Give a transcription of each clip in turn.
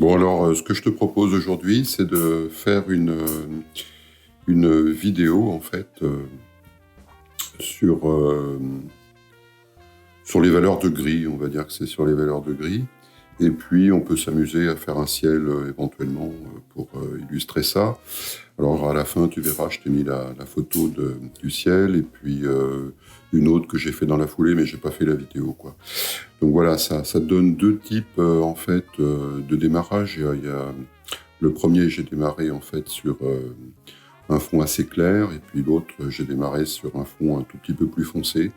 Bon alors, ce que je te propose aujourd'hui, c'est de faire une vidéo en fait sur, sur les valeurs de gris, on va dire que c'est sur les valeurs de gris. Et puis on peut s'amuser à faire un ciel éventuellement pour illustrer ça. Alors à la fin, tu verras, je t'ai mis la photo du ciel et puis une autre que j'ai fait dans la foulée, mais j'ai pas fait la vidéo, quoi. Donc voilà, ça donne deux types en fait de démarrage. Il y a le premier, j'ai démarré en fait sur un fond assez clair, et puis l'autre, j'ai démarré sur un fond un tout petit peu plus foncé,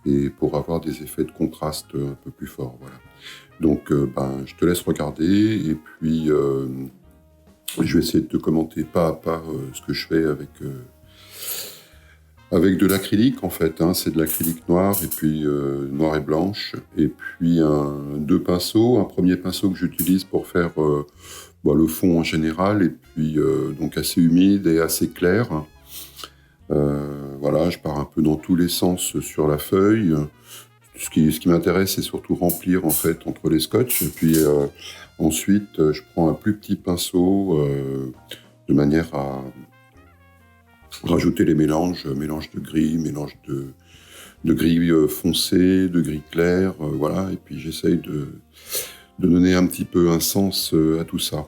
et pour avoir des effets de contraste un peu plus forts. Voilà. Donc, je te laisse regarder, et puis je vais essayer de te commenter pas à pas ce que je fais avec de l'acrylique en fait, hein. C'est de l'acrylique noir et puis noir et blanche, et puis deux pinceaux. Un premier pinceau que j'utilise pour faire le fond en général, et puis donc assez humide et assez clair. Voilà, je pars un peu dans tous les sens sur la feuille. Ce qui m'intéresse, c'est surtout remplir en fait entre les scotch, et puis ensuite je prends un plus petit pinceau de manière à rajouter les mélange de gris, mélange de gris foncé, de gris clair, voilà, et puis j'essaye de donner un petit peu un sens à tout ça.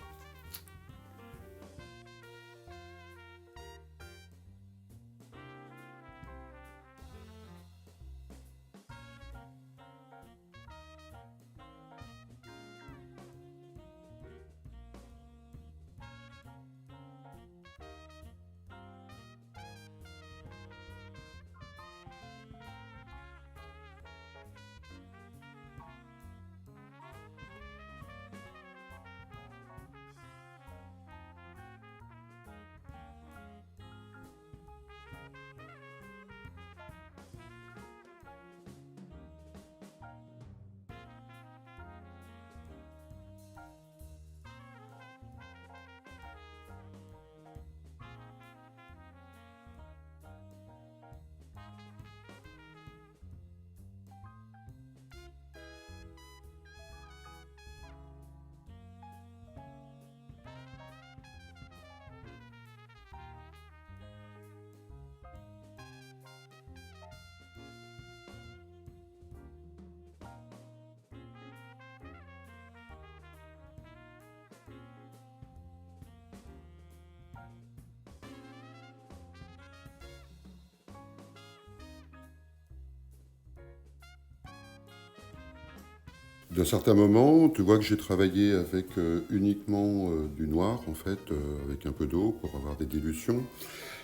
D'un certain moment, tu vois que j'ai travaillé avec uniquement du noir, en fait, avec un peu d'eau pour avoir des dilutions.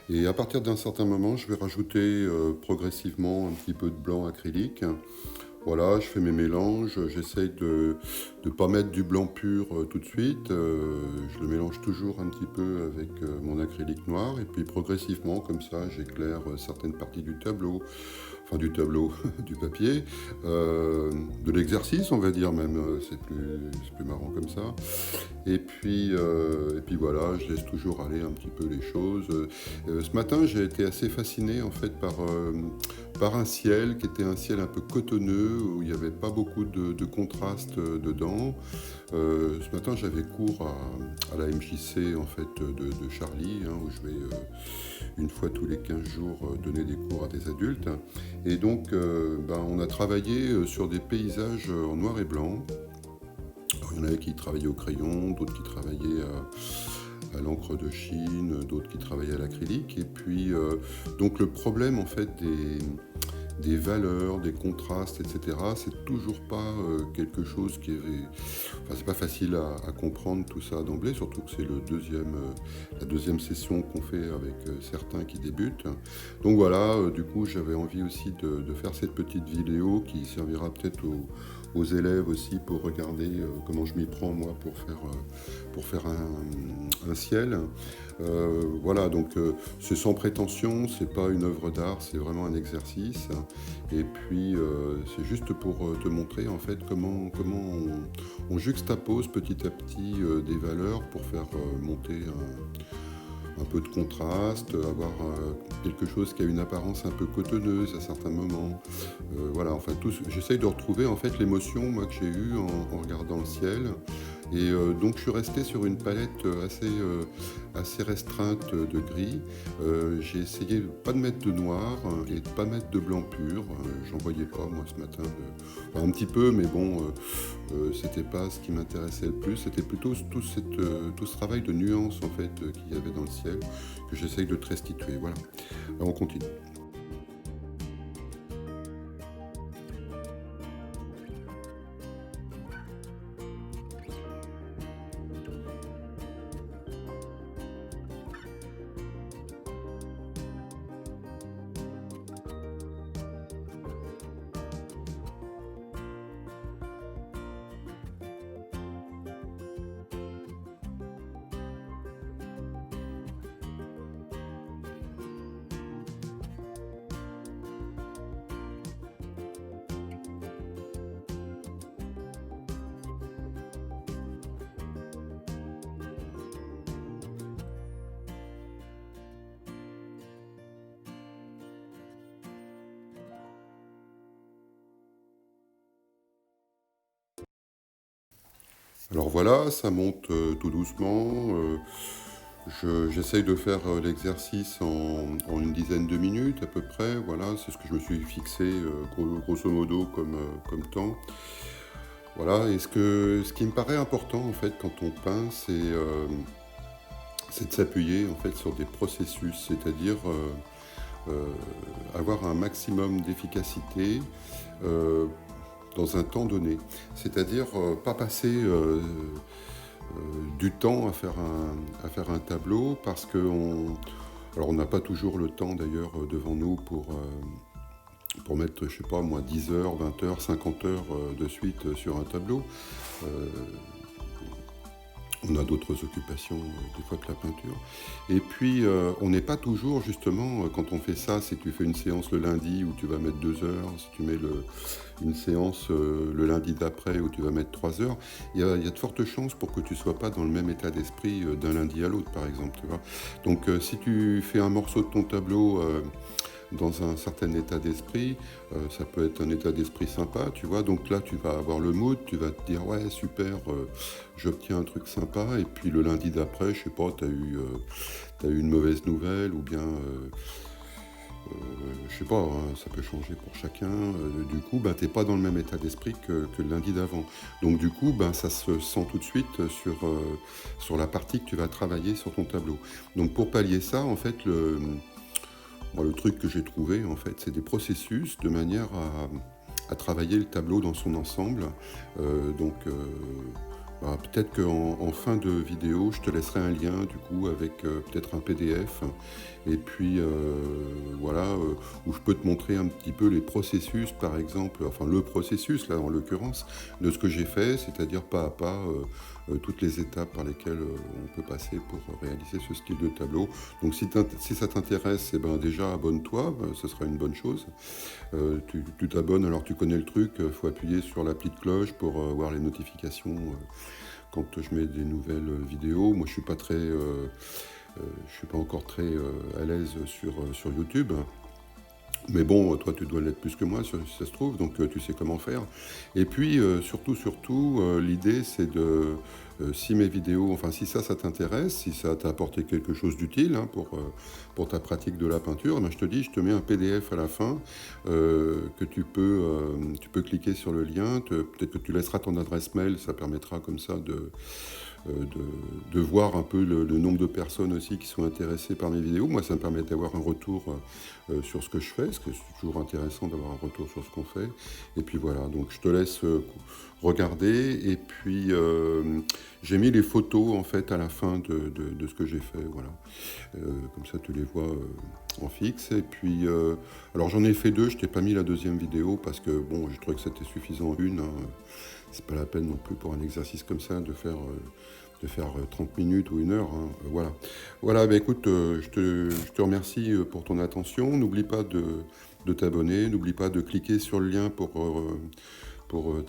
Et à partir d'un certain moment, je vais rajouter progressivement un petit peu de blanc acrylique. Voilà, je fais mes mélanges, j'essaye de ne pas mettre du blanc pur tout de suite. Je le mélange toujours un petit peu avec mon acrylique noir, et puis progressivement, comme ça, j'éclaire certaines parties du tableau, du papier, de l'exercice, on va dire même, c'est plus marrant comme ça. Et puis voilà, je laisse toujours aller un petit peu les choses. Ce matin, j'ai été assez fasciné en fait par un ciel qui était un ciel un peu cotonneux, où il n'y avait pas beaucoup de contraste dedans. Ce matin, j'avais cours à la MJC en fait, de Charlie, hein, où je vais une fois tous les 15 jours donner des cours à des adultes. Et donc, on a travaillé sur des paysages en noir et blanc. Alors, il y en avait qui travaillaient au crayon, d'autres qui travaillaient à l'encre de Chine, d'autres qui travaillaient à l'acrylique. Et puis, donc le problème en fait des valeurs, des contrastes, etc. C'est toujours pas quelque chose qui est... Enfin, c'est pas facile à comprendre tout ça d'emblée, surtout que c'est la deuxième session qu'on fait avec certains qui débutent. Donc voilà, du coup, j'avais envie aussi de faire cette petite vidéo qui servira peut-être aux élèves aussi pour regarder comment je m'y prends moi pour faire un ciel. Voilà, donc c'est sans prétention, c'est pas une œuvre d'art, c'est vraiment un exercice. Et puis c'est juste pour te montrer en fait comment on juxtapose petit à petit des valeurs pour faire monter un peu de contraste, avoir quelque chose qui a une apparence un peu cotonneuse à certains moments. Voilà, enfin j'essaye de retrouver en fait l'émotion moi que j'ai eue en regardant le ciel. Et donc je suis resté sur une palette assez restreinte de gris. J'ai essayé de pas de mettre de noir et de pas mettre de blanc pur. J'en voyais pas moi ce matin. Enfin, un petit peu, mais bon, c'était pas ce qui m'intéressait le plus. C'était plutôt tout ce travail de nuance en fait qu'il y avait dans le ciel que j'essaye de te restituer. Voilà. Alors, on continue. Alors voilà, ça monte tout doucement. J'essaye de faire l'exercice en une dizaine de minutes à peu près. Voilà, c'est ce que je me suis fixé grosso modo comme temps. Voilà, et ce qui me paraît important en fait quand on peint, c'est de s'appuyer en fait sur des processus, c'est-à-dire avoir un maximum d'efficacité euh, dans un temps donné. C'est-à-dire pas passer du temps à faire un tableau parce alors on n'a pas toujours le temps d'ailleurs devant nous pour mettre, je sais pas moi, 10 heures, 20 heures, 50 heures de suite sur un tableau. Euh, on a d'autres occupations des fois que la peinture. Et puis on n'est pas toujours justement, quand on fait ça, si tu fais une séance le lundi où tu vas mettre 2 heures, si tu mets une séance le lundi d'après où tu vas mettre 3 heures, il y a de fortes chances pour que tu ne sois pas dans le même état d'esprit d'un lundi à l'autre par exemple. Tu vois. Donc si tu fais un morceau de ton tableau dans un certain état d'esprit, ça peut être un état d'esprit sympa, tu vois, donc là tu vas avoir le mood, tu vas te dire ouais super, j'obtiens un truc sympa, et puis le lundi d'après, je sais pas, t'as eu une mauvaise nouvelle, ou bien, je sais pas, hein, ça peut changer pour chacun, du coup, bah, t'es pas dans le même état d'esprit que le lundi d'avant, donc du coup, bah, ça se sent tout de suite sur la partie que tu vas travailler sur ton tableau. Donc pour pallier ça, en fait, bon, le truc que j'ai trouvé, en fait, c'est des processus de manière à travailler le tableau dans son ensemble. Donc, bah, peut-être qu'en fin de vidéo, je te laisserai un lien, du coup, avec peut-être un PDF. Et puis, voilà, où je peux te montrer un petit peu les processus, par exemple, enfin le processus, là, en l'occurrence, de ce que j'ai fait, c'est-à-dire pas à pas, toutes les étapes par lesquelles on peut passer pour réaliser ce style de tableau. Donc si ça t'intéresse, eh ben, déjà abonne-toi, ce sera une bonne chose. Tu t'abonnes, alors tu connais le truc, il faut appuyer sur la petite cloche pour voir les notifications quand je mets des nouvelles vidéos. Moi je suis pas je suis pas encore très à l'aise sur YouTube. Mais bon, toi, tu dois l'être plus que moi, si ça se trouve, donc tu sais comment faire. Et puis, surtout, l'idée, c'est si mes vidéos, enfin, si ça t'intéresse, si ça t'a apporté quelque chose d'utile hein, pour ta pratique de la peinture, ben, je te dis, je te mets un PDF à la fin que tu peux cliquer sur le lien. Peut-être que tu laisseras ton adresse mail, ça permettra comme ça de voir un peu le nombre de personnes aussi qui sont intéressées par mes vidéos. Moi, ça me permet d'avoir un retour sur ce que je fais, parce que c'est toujours intéressant d'avoir un retour sur ce qu'on fait. Et puis voilà, donc je te laisse regarder. Et puis, j'ai mis les photos, en fait, à la fin de ce que j'ai fait. Voilà. Comme ça, tu les vois en fixe. Et puis, alors j'en ai fait 2, je t'ai pas mis la deuxième vidéo, parce que, bon, j'ai trouvé que c'était suffisant une. Hein. C'est pas la peine non plus pour un exercice comme ça de faire 30 minutes ou 1 heure. Hein. Voilà. Voilà, bah, écoute, je te remercie pour ton attention. N'oublie pas de t'abonner, n'oublie pas de cliquer sur le lien pour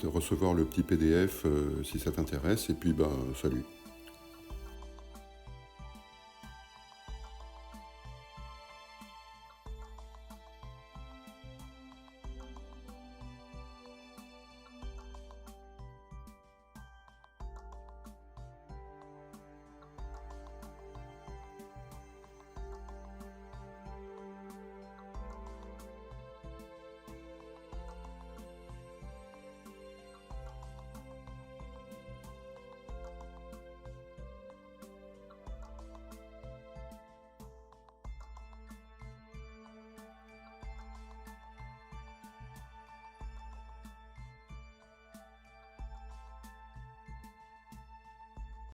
recevoir le petit PDF si ça t'intéresse. Et puis, ben, salut.